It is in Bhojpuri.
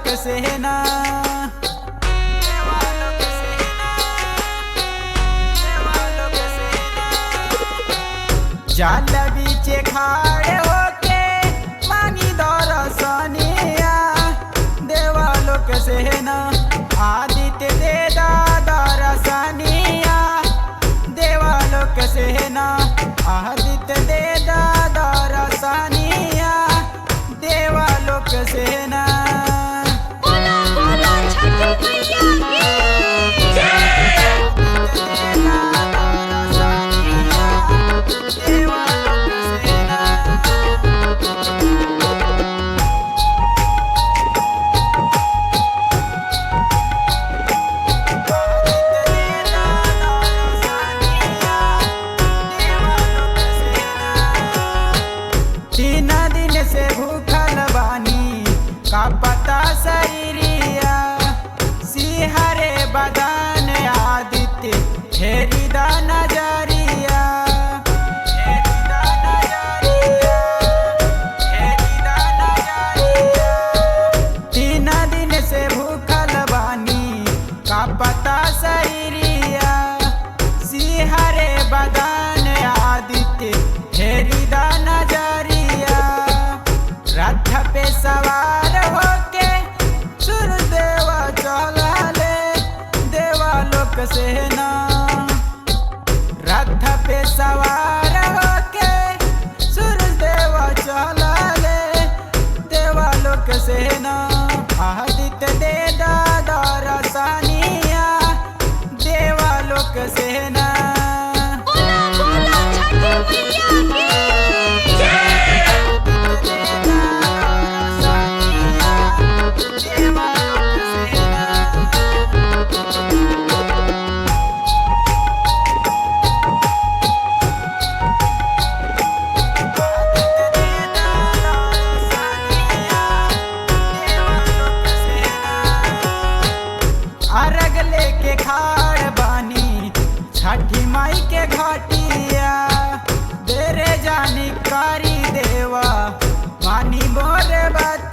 देवालोक सेना जाल बीचे खाड़े होके मांगी दर्शनिया देवालोक सेना आदित्य दे दर्शनिया देवालोक सेना आदित्य दे दर्शनिया देवालोक सेना। बोलो बोलो छठी मैया की तीन दिन से भूखल बानी का पता शरीरिया सिहरे बदन आदित्य हेरी दा नजरिया तीन दिन से भूखल बानी का पता शरीरिया सिहरे बदन आदित्य हेरी दा नजरिया रथ पे सवार होके सूर्यदेव चला ले देवालोक सेना रथ पे सवार होके सूर्यदेव चला ले देवालोक सेना आदित्य दे दर्शनिया देवालोक सेना। बोलो बोलो छठी मैया की अर्घ लेके खाड़ बानी छठी माई के घाटिया देरे जानी कारी देवा मानी मोरे बात